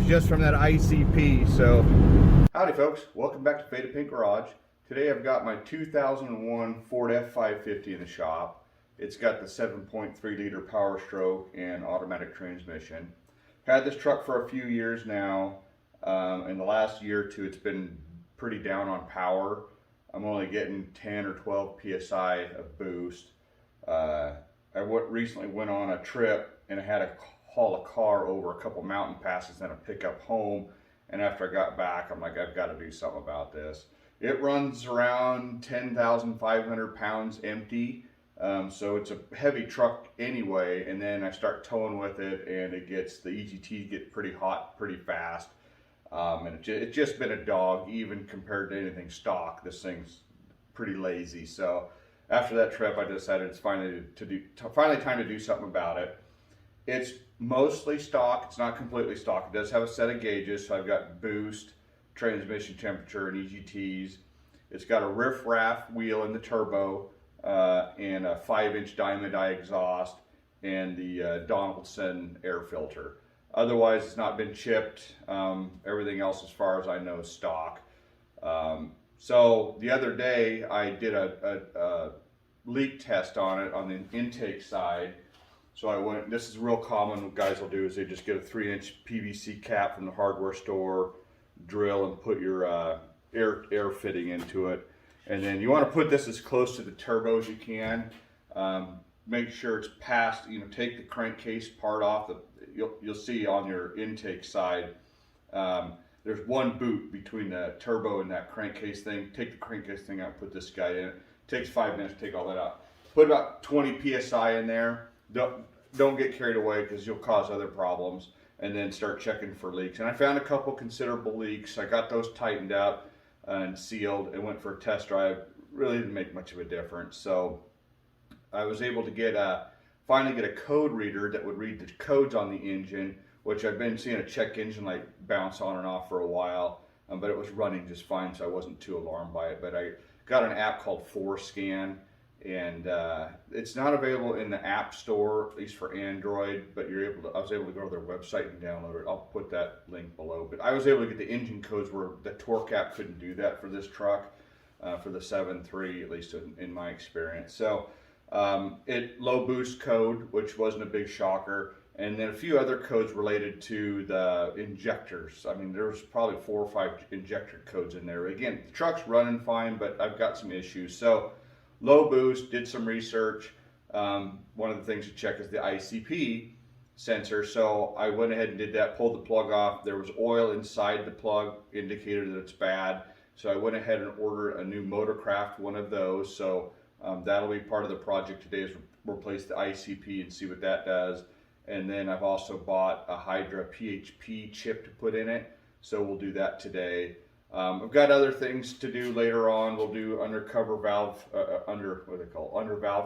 just from that ICP. So, howdy folks, welcome back to Faded Pink Garage. Today I've got my 2001 Ford F550 in the shop. It's got the 7.3 liter Powerstroke and automatic transmission. Had this truck for a few years now. In the last year or two, it's been pretty down on power. I'm only getting 10 or 12 psi of boost. I recently went on a trip and I had to haul a car over a couple mountain passes and a pickup home. And after I got back, I'm like, I've got to do something about this. It runs around 10,500 pounds empty. So it's a heavy truck anyway. And then I start towing with it and the EGTs get pretty hot pretty fast. And it's just been a dog, even compared to anything stock. This thing's pretty lazy. So after that trip, I decided it's finally time to do something about it. It's mostly stock. It's not completely stock. It does have a set of gauges. So I've got boost, transmission temperature, and EGTs. It's got a riff-raff wheel in the turbo and a 5-inch diamond eye exhaust and the Donaldson air filter. Otherwise, it's not been chipped. Everything else, as far as I know, is stock. So the other day, I did a leak test on it on the intake side. So I went, this is real common, what guys will do is they just get a 3-inch PVC cap from the hardware store, drill and put your air fitting into it. And then you want to put this as close to the turbo as you can. Make sure it's past, take the crankcase part off. You'll see on your intake side, there's one boot between the turbo and that crankcase thing. Take the crankcase thing out, put this guy in. It takes 5 minutes to take all that out. Put about 20 psi in there. Don't get carried away because you'll cause other problems. And then start checking for leaks. And I found a couple considerable leaks. I got those tightened up and sealed and went for a test drive. Really didn't make much of a difference. So I was able to finally get a code reader that would read the codes on the engine, which I've been seeing a check engine light bounce on and off for a while, but it was running just fine, so I wasn't too alarmed by it. But I got an app called ForScan, and it's not available in the App Store, at least for Android, but I was able to go to their website and download it. I'll put that link below. But I was able to get the engine codes where the Torque app couldn't do that for this truck, for the 7.3, at least in my experience. So low boost code, which wasn't a big shocker, and then a few other codes related to the injectors. I mean, there's probably 4 or 5 injector codes in there. Again, the truck's running fine, but I've got some issues. So low boost, did some research. One of the things to check is the ICP sensor. So I went ahead and did that, pulled the plug off. There was oil inside the plug, indicated that it's bad. So I went ahead and ordered a new Motorcraft one of those. So that'll be part of the project today, is replace the ICP and see what that does. And then I've also bought a Hydra PHP chip to put in it. So we'll do that today. I've got other things to do later on. We'll do under valve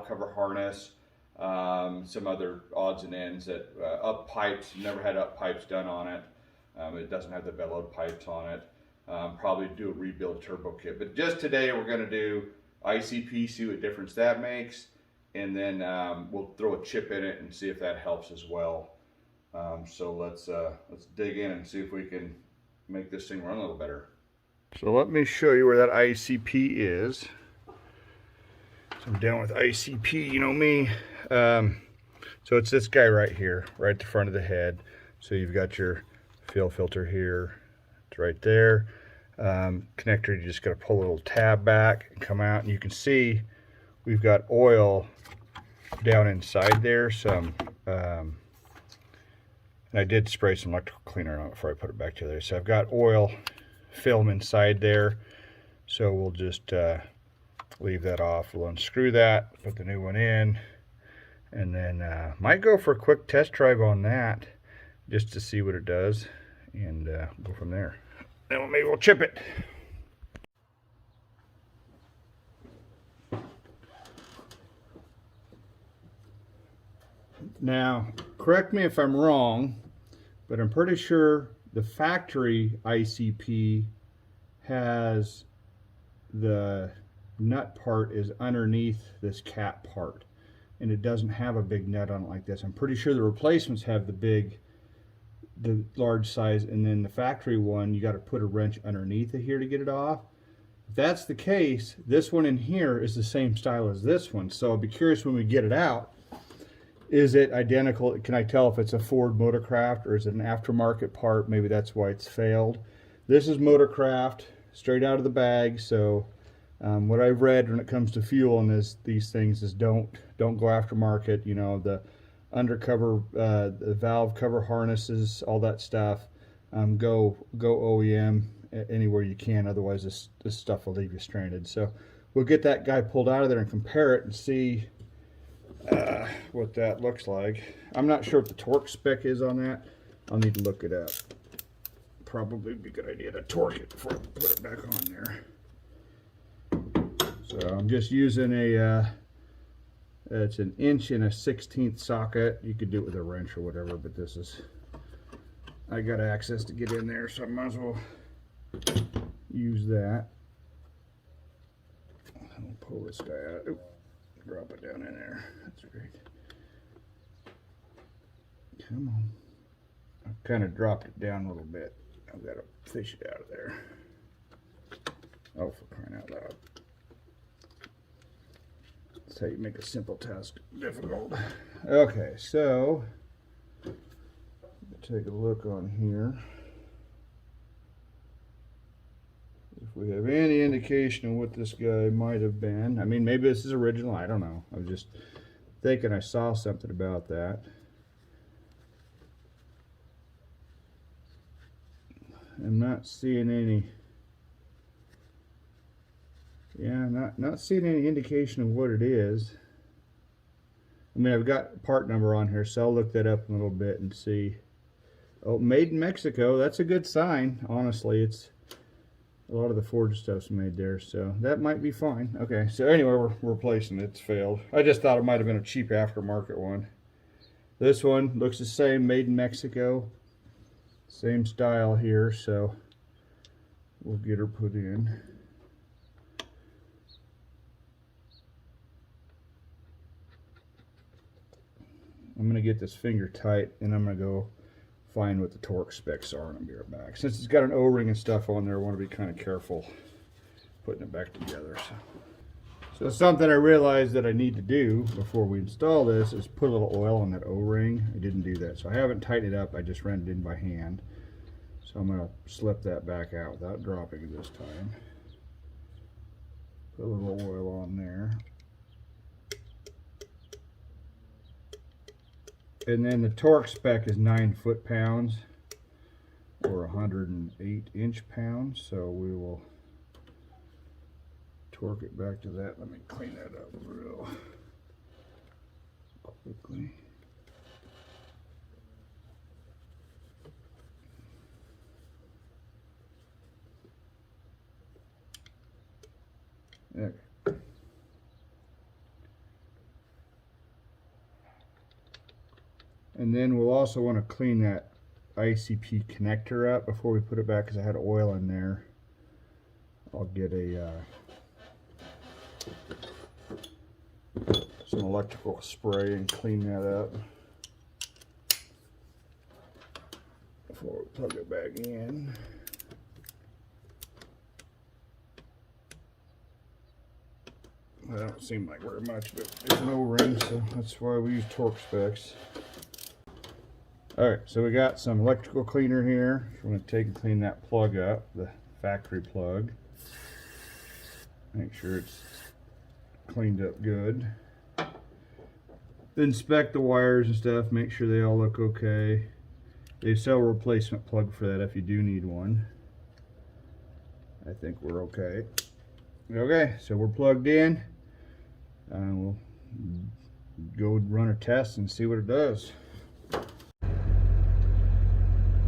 cover harness, some other odds and ends, that up pipes. Never had up pipes done on it. It doesn't have the bellowed pipes on it. Probably do a rebuild turbo kit. But just today we're going to do ICP, see what difference that makes, and then we'll throw a chip in it and see if that helps as well. So let's dig in and see if we can make this thing run a little better. So let me show you where that ICP is. So I'm down with ICP, you know me. So it's this guy right here, right at the front of the head. So you've got your fuel filter here. It's right there. Connector, you just got to pull a little tab back and come out, and you can see we've got oil down inside there. And I did spray some electrical cleaner on it before I put it back together. So I've got oil film inside there, so we'll just leave that off. We'll unscrew that, put the new one in, and then might go for a quick test drive on that just to see what it does, and go from there. Then maybe we'll chip it. Now, correct me if I'm wrong, but I'm pretty sure the factory ICP has the nut part is underneath this cap part, and it doesn't have a big nut on it like this. I'm pretty sure the replacements have the the large size, and then the factory one, you got to put a wrench underneath it here to get it off. If that's the case, this one in here is the same style as this one. So I'll be curious when we get it out. Is it identical? Can I tell if it's a Ford Motorcraft or is it an aftermarket part? Maybe that's why it's failed. This is Motorcraft, straight out of the bag. So what I've read when it comes to fuel on these things is don't go aftermarket. You know, the undercover, the valve cover harnesses, all that stuff. Go OEM anywhere you can. Otherwise, this stuff will leave you stranded. So we'll get that guy pulled out of there and compare it and see what that looks like. I'm not sure what the torque spec is on that. I'll need to look it up. Probably be a good idea to torque it before I put it back on there. So I'm just using it's an 1 1/16 socket. You could do it with a wrench or whatever, but this is, I got access to get in there, so I might as well use that. I'll pull this guy out. Oop, drop it down in there. That's great. Come on. I've kind of dropped it down a little bit. I've got to fish it out of there. Oh, for crying out loud. That's how you make a simple task difficult. Okay, so take a look on here. If we have any indication of what this guy might have been. I mean, maybe this is original. I don't know. I was just thinking I saw something about that. I'm not seeing any. Yeah, not seeing any indication of what it is. I mean, I've got part number on here, so I'll look that up a little bit and see. Oh, made in Mexico. That's a good sign. Honestly, it's a lot of the Ford stuff's made there, so that might be fine. Okay, so anyway, we're replacing it. It's failed. I just thought it might have been a cheap aftermarket one. This one looks the same, made in Mexico. Same style here, so we'll get her put in. I'm going to get this finger tight, and I'm going to go find what the torque specs are, and I'll be right back. Since it's got an O-ring and stuff on there, I want to be kind of careful putting it back together. So something I realized that I need to do before we install this is put a little oil on that O-ring. I didn't do that, so I haven't tightened it up. I just ran it in by hand. So I'm going to slip that back out without dropping it this time. Put a little oil on there. And then the torque spec is 9 foot-pounds or 108 inch-pounds. So we will torque it back to that. Let me clean that up real quickly. Okay. And then we'll also want to clean that ICP connector up before we put it back, because I had oil in there. I'll get some electrical spray and clean that up before we plug it back in. That don't seem like very much, but it's an O-ring, so that's why we use torque specs. Alright, so we got some electrical cleaner here. We're going to take and clean that plug up, the factory plug. Make sure it's cleaned up good. Inspect the wires and stuff, make sure they all look okay. They sell a replacement plug for that if you do need one. I think we're okay. Okay, so we're plugged in. We'll go run a test and see what it does.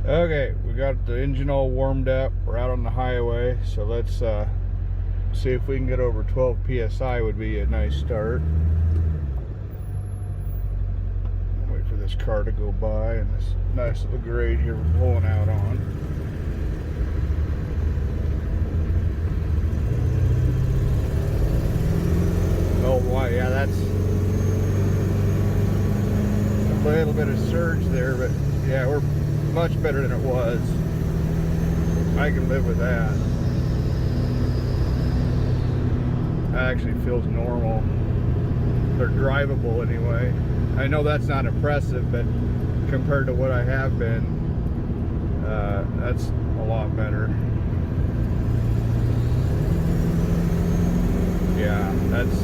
Okay, we got the engine all warmed up. We're out on the highway, so let's see if we can get over 12 psi. Would be a nice start. Wait for this car to go by, and this nice little grade here we're pulling out on. Oh boy, yeah, that's a little bit of surge there, but yeah, we're much better than it was. I can live with that. That actually feels normal. They're drivable anyway. I know that's not impressive, but compared to what I have been, that's a lot better. Yeah, that's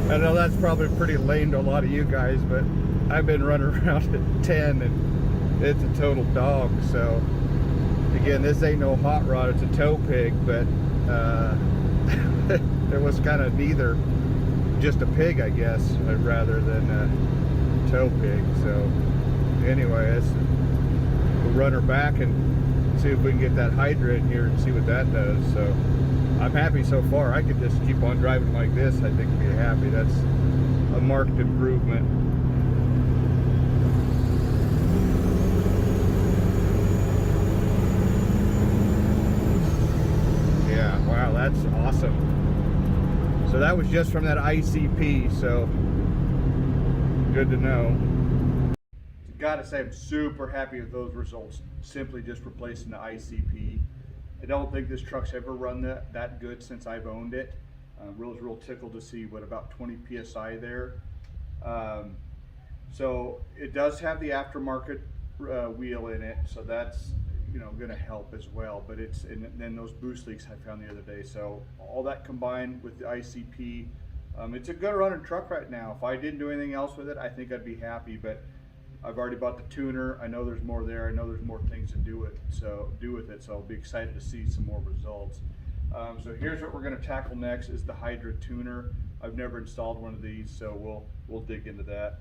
I know that's probably pretty lame to a lot of you guys, but I've been running around at 10 and it's a total dog. So again, this ain't no hot rod, it's a tow pig, but it was kind of neither, just a pig, I guess, rather than a tow pig. So anyway, we'll run her back and see if we can get that Hydra in here and see what that does. So I'm happy so far. I could just keep on driving like this, I think, and be happy. That's a marked improvement. Yeah, wow, that's awesome. So that was just from that ICP, so good to know. Gotta say, I'm super happy with those results, simply just replacing the ICP. I don't think this truck's ever run that good since I've owned it. Was real tickled to see what, about 20 PSI there. So it does have the aftermarket wheel in it, so that's, you know, going to help as well. But it's, and then those boost leaks I found the other day. So all that combined with the ICP, it's a good running truck right now. If I didn't do anything else with it, I think I'd be happy. But I've already bought the tuner. I know there's more there. I know there's more things to do with it. So I'll be excited to see some more results. So here's what we're going to tackle next: is the Hydra tuner. I've never installed one of these, so we'll dig into that.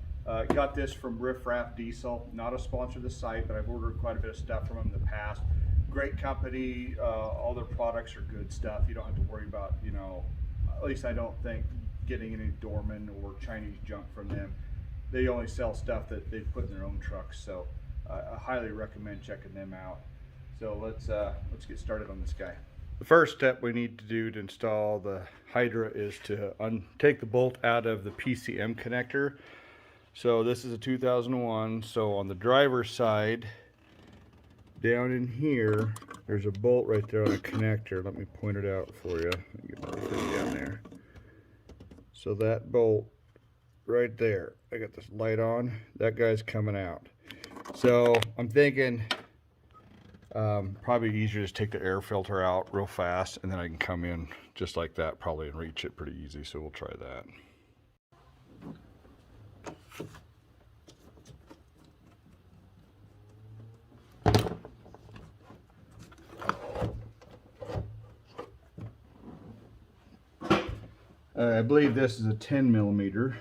Got this from Riff Raff Diesel. Not a sponsor of the site, but I've ordered quite a bit of stuff from them in the past. Great company. All their products are good stuff. You don't have to worry about, you know, at least I don't think, getting any Dorman or Chinese junk from them. They only sell stuff that they've put in their own trucks, so I highly recommend checking them out. So let's get started on this guy. The first step we need to do to install the Hydra is to take the bolt out of the PCM connector. So this is a 2001, so on the driver's side, down in here, there's a bolt right there on a connector. Let me point it out for you. Get my thing down there. So that bolt right there, I got this light on, that guy's coming out. So I'm thinking probably easier to just take the air filter out real fast, and then I can come in just like that probably and reach it pretty easy. So we'll try that. I believe this is a 10 millimeter.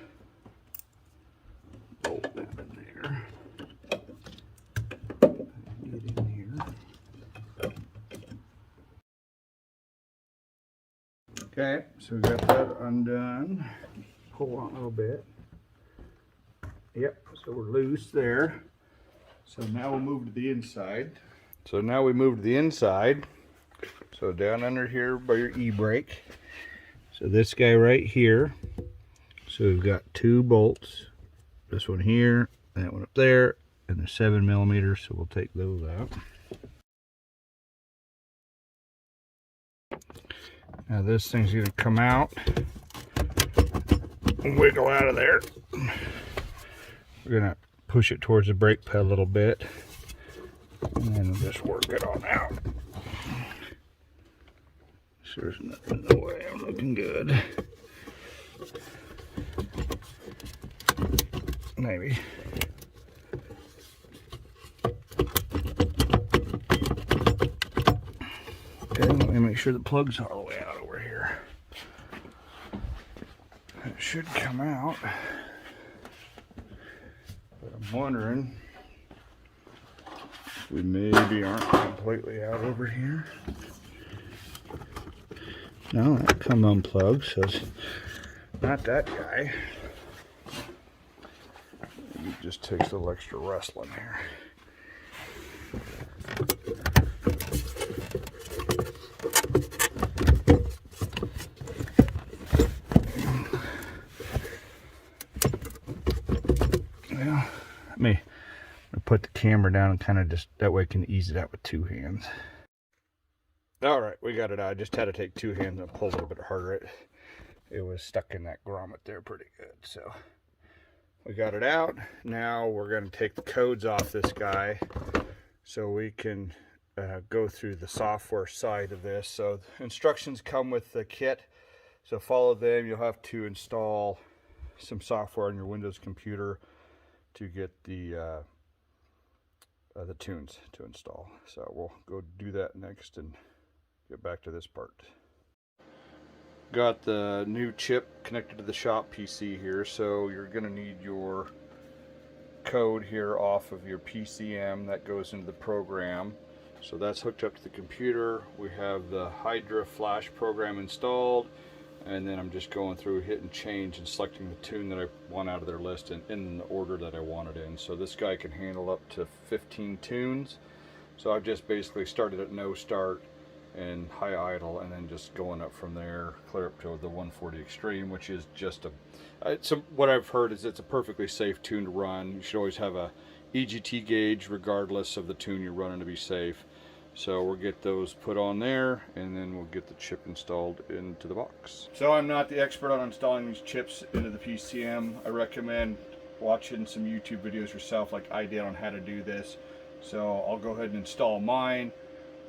Bolt that in there. Get in here. Okay, so we got that undone. Pull on a little bit. Yep, so we're loose there. So now we'll move to the inside. So now we move to the inside. So down under here by your e-brake. So this guy right here. So we've got two bolts. This one here, that one up there, and the 7 millimeters. So we'll take those out. Now this thing's going to come out and wiggle out of there. We're going to push it towards the brake pad a little bit, and then we'll just work it on out. So there's nothing in the way. I'm looking good. Maybe. Okay, let me make sure the plug's all the way out over here. It should come out, but I'm wondering if we maybe aren't completely out over here. No, that come unplugged, so it's not that guy. It just takes a little extra wrestling here. Well, let me put the camera down and kind of just, that way I can ease it out with two hands. All right, we got it out. I just had to take two hands and pull a little bit harder. It was stuck in that grommet there pretty good. So we got it out. Now we're going to take the codes off this guy so we can go through the software side of this. So instructions come with the kit, so follow them. You'll have to install some software on your Windows computer to get the tunes to install. So we'll go do that next and get back to this part. Got the new chip connected to the shop PC here, so you're going to need your code here off of your PCM that goes into the program. So that's hooked up to the computer. We have the Hydra Flash program installed, and then I'm just going through hitting change and selecting the tune that I want out of their list and in the order that I want it in. So this guy can handle up to 15 tunes. So I've just basically started at no start and high idle, and then just going up from there clear up to the 140 extreme, which is just what I've heard is it's a perfectly safe tune to run. You should always have a EGT gauge regardless of the tune you're running to be safe. So we'll get those put on there, and then we'll get the chip installed into the box. So I'm not the expert on installing these chips into the PCM. I recommend watching some YouTube videos yourself like I did on how to do this. So I'll go ahead and install mine.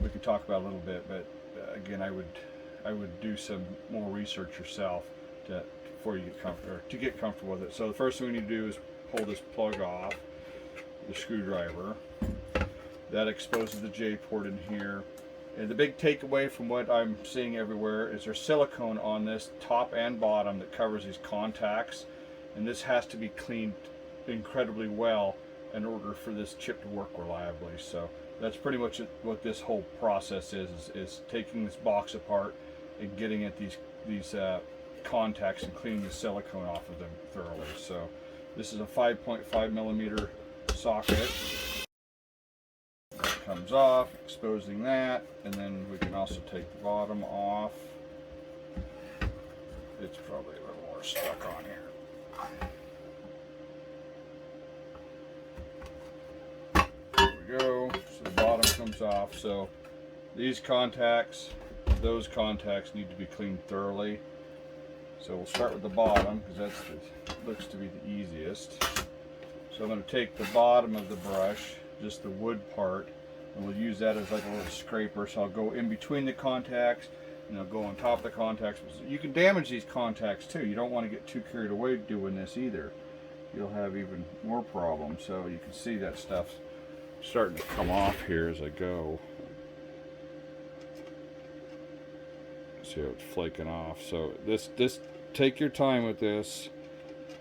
We can talk about it a little bit, but again, I would do some more research yourself before you get comfortable, to get comfortable with it. So the first thing we need to do is pull this plug off, the screwdriver. That exposes the J port in here. And the big takeaway from what I'm seeing everywhere is there's silicone on this top and bottom that covers these contacts, and this has to be cleaned incredibly well in order for this chip to work reliably. So that's pretty much what this whole process is taking this box apart and getting at these contacts and cleaning the silicone off of them thoroughly. So this is a 5.5 millimeter socket. Comes off, exposing that, and then we can also take the bottom off. It's probably a little more stuck on here. There we go. So the bottom comes off. So these contacts, those contacts need to be cleaned thoroughly. So we'll start with the bottom because looks to be the easiest. So I'm going to take the bottom of the brush, just the wood part, and we'll use that as like a little scraper. So I'll go in between the contacts, and I'll go on top of the contacts. You can damage these contacts too. You don't want to get too carried away doing this either. You'll have even more problems. So you can see that stuff's starting to come off here as I go. See how it's flaking off. So this take your time with this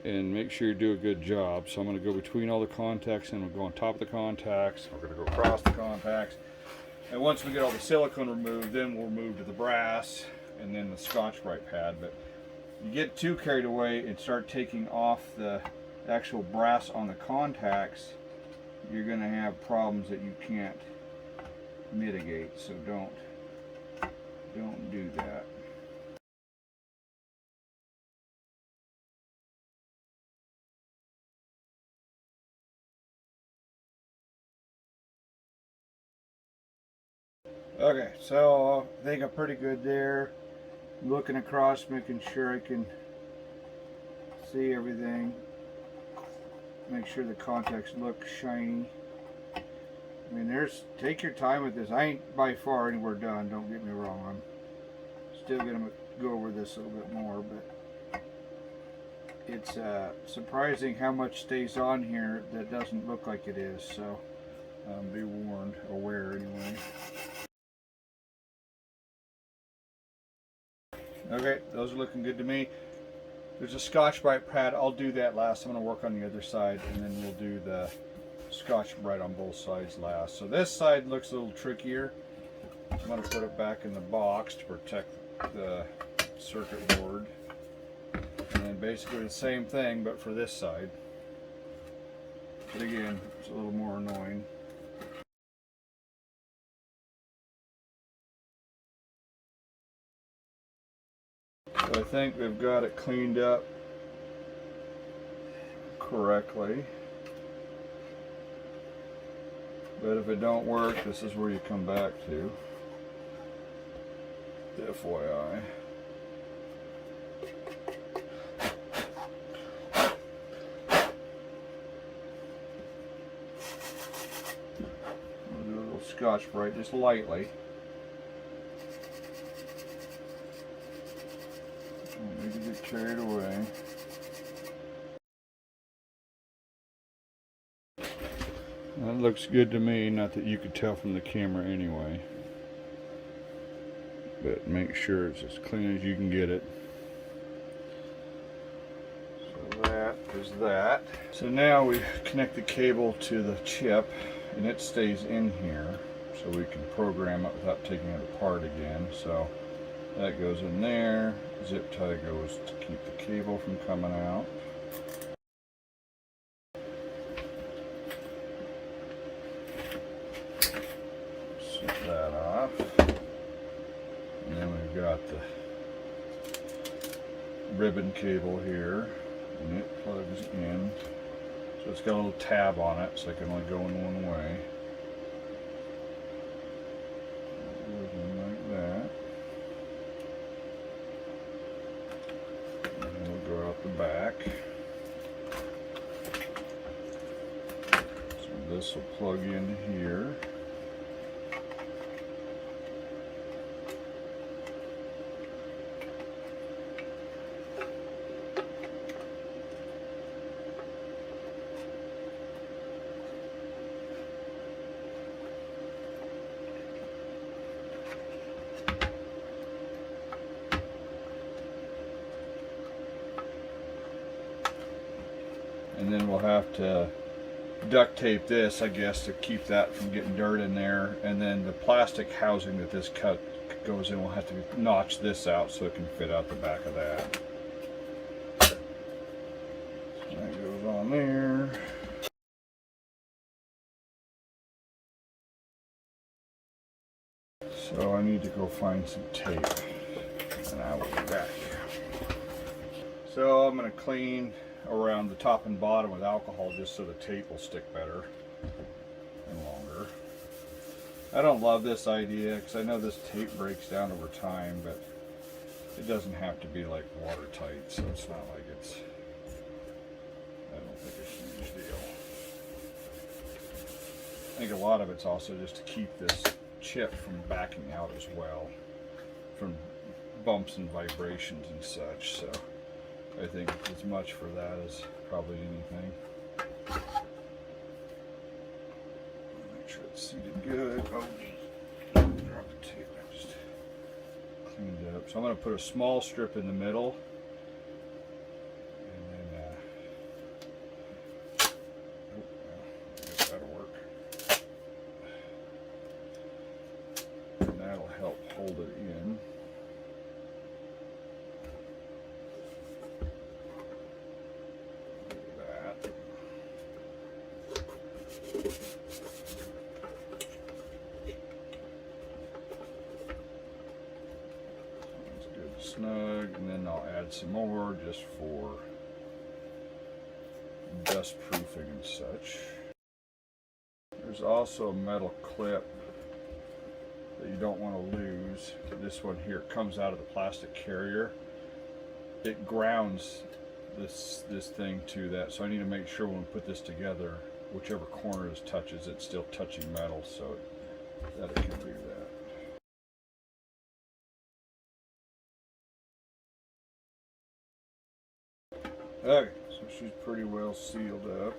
and make sure you do a good job. So I'm going to go between all the contacts, and we'll go on top of the contacts. We're going to go across the contacts. And once we get all the silicone removed, then we'll move to the brass and then the Scotch-Brite pad. But you get too carried away and start taking off the actual brass on the contacts, you're going to have problems that you can't mitigate. So don't do that. Okay, so I think I'm pretty good there. I'm looking across, making sure I can see everything. Make sure the contacts look shiny. I mean, take your time with this. I ain't by far anywhere done, don't get me wrong. I'm still going to go over this a little bit more, but it's surprising how much stays on here that doesn't look like it is. So be warned, aware anyway. Okay, those are looking good to me. There's a Scotch-Brite pad. I'll do that last. I'm going to work on the other side, and then we'll do the Scotch-Brite on both sides last. So this side looks a little trickier. I'm going to put it back in the box to protect the circuit board. And then basically the same thing, but for this side. But again, it's a little more annoying. So I think we've got it cleaned up correctly. But if it don't work, this is where you come back to. FYI. We'll do a little Scotch-Brite just lightly. Don't need to get carried away. That looks good to me, not that you could tell from the camera anyway. But make sure it's as clean as you can get it. So that is that. So now we connect the cable to the chip, and it stays in here, so we can program it without taking it apart again. So that goes in there. Zip tie goes to keep the cable from coming out. Set that off. And then we've got the ribbon cable here, and it plugs in. So it's got a little tab on it, so it can only go in one way. It goes in like that. And then we'll go out the back. So this will plug in here. And then we'll have to duct tape this, I guess, to keep that from getting dirt in there. And then the plastic housing that this cut goes in, we'll have to notch this out so it can fit out the back of that. So that goes on there. So I need to go find some tape, and I will be back. So I'm going to clean around the top and bottom with alcohol just so the tape will stick better and longer. I don't love this idea because I know this tape breaks down over time, but it doesn't have to be like watertight, so it's not like it's, I don't think it's a huge deal. I think a lot of it's also just to keep this chip from backing out as well, from bumps and vibrations and such. So I think as much for that as probably anything. Make sure it's seated good. Oh, drop the tape. I just cleaned it up. So I'm going to put a small strip in the middle, and then I guess that'll work. And that'll help hold it in. Snug, and then I'll add some more just for dust proofing and such. There's also a metal clip that you don't want to lose. This one here comes out of the plastic carrier. It grounds this thing to that, so I need to make sure when we put this together, whichever corner this touches, it's still touching metal, so that it can do that. Okay, so she's pretty well sealed up.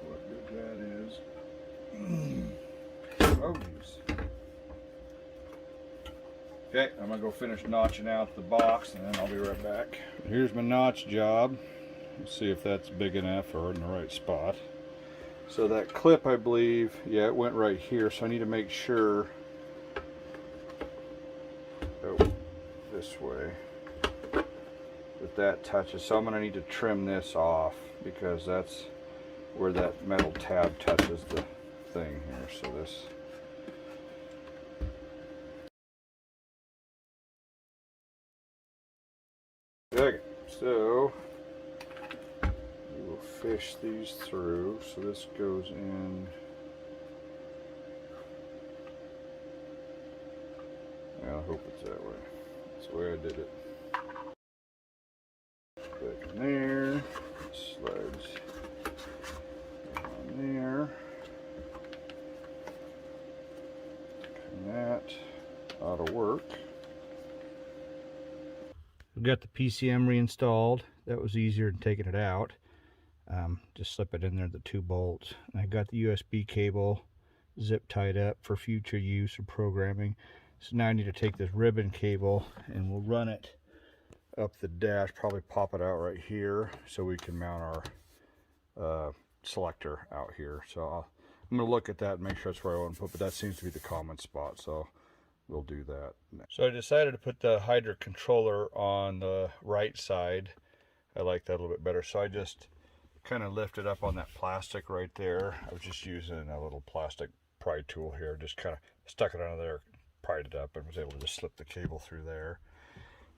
What good that is. Oh, geez. Okay, I'm gonna go finish notching out the box, and then I'll be right back. Here's my notch job. Let's see if that's big enough or in the right spot. So that clip, I believe, yeah, it went right here, so I need to make sure. Oh, this way. That touches, so I'm going to need to trim this off because that's where that metal tab touches the thing here. So this, okay, so we will push these through. So this goes in. Yeah, I hope it's that way. That's the way I did it. Back in there, slides on there. And that ought to work. We've got the PCM reinstalled. That was easier than taking it out. Just slip it in there, the 2 bolts. And I got the USB cable zip tied up for future use or programming. So now I need to take this ribbon cable and we'll run it up the dash, probably pop it out right here so we can mount our selector out here. So I'm going to look at that and make sure that's where I want to put, but that seems to be the common spot, so we'll do that next. So I decided to put the Hydra controller on the right side. I like that a little bit better, so I just kind of lifted up on that plastic right there. I was just using a little plastic pry tool here, just kind of stuck it under there, pried it up, and was able to just slip the cable through there.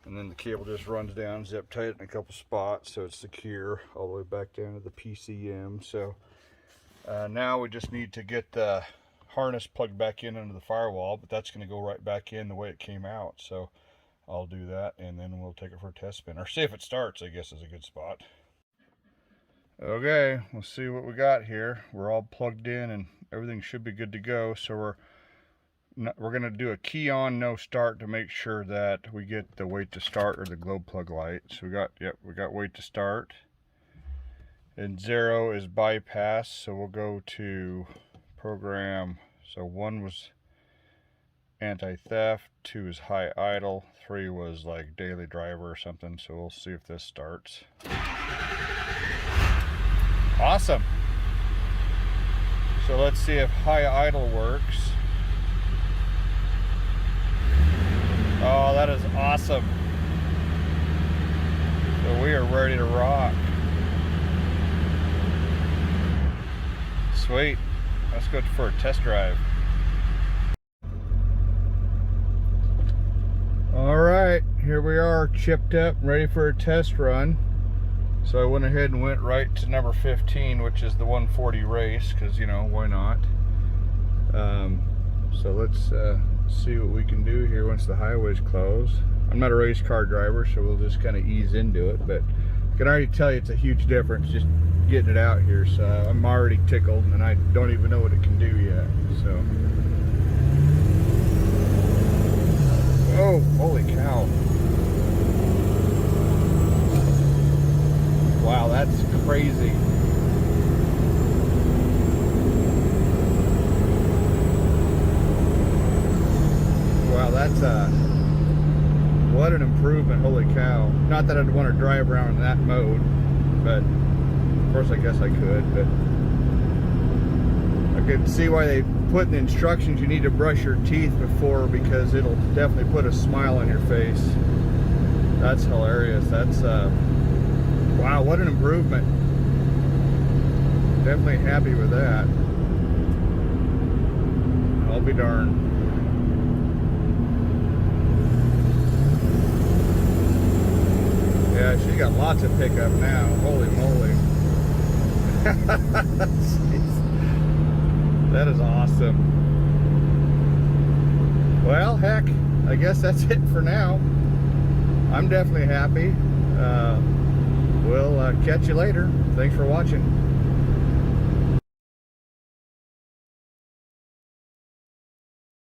And then the cable just runs down, zip tight in a couple spots so it's secure all the way back down to the PCM. So now we just need to get the harness plugged back in under the firewall, but that's going to go right back in the way it came out. So I'll do that and then we'll take it for a test spin, or see if it starts, I guess is a good spot. Okay, we'll see what we got here. We're all plugged in and everything should be good to go. So we're going to do a key on, no start to make sure that we get the wait to start or the glow plug light. So we got wait to start, and 0 is bypass. So we'll go to program. So 1 was anti-theft, 2 is high idle, 3 was like daily driver or something. So we'll see if this starts. Awesome. So let's see if high idle works. Oh, that is awesome. So we are ready to rock. Sweet. Let's go for a test drive. All right, here we are, chipped up, ready for a test run. So I went ahead and went right to number 15, which is the 140 race, because, you know, why not? So let's see what we can do here once the highway's closed. I'm not a race car driver, so we'll just kind of ease into it, but I can already tell you it's a huge difference just getting it out here. So I'm already tickled, and I don't even know what it can do yet. So, oh, holy cow. Wow, that's crazy. Wow, that's what an improvement, holy cow. Not that I'd want to drive around in that mode, but of course I guess I could, but I could see why they put in the instructions you need to brush your teeth before, because it'll definitely put a smile on your face. That's hilarious. That's wow, what an improvement. Definitely happy with that. I'll be darned. Yeah, she's got lots of pickup now. Holy moly. That is awesome. Well, heck, I guess that's it for now. I'm definitely happy. We'll catch you later. Thanks for watching.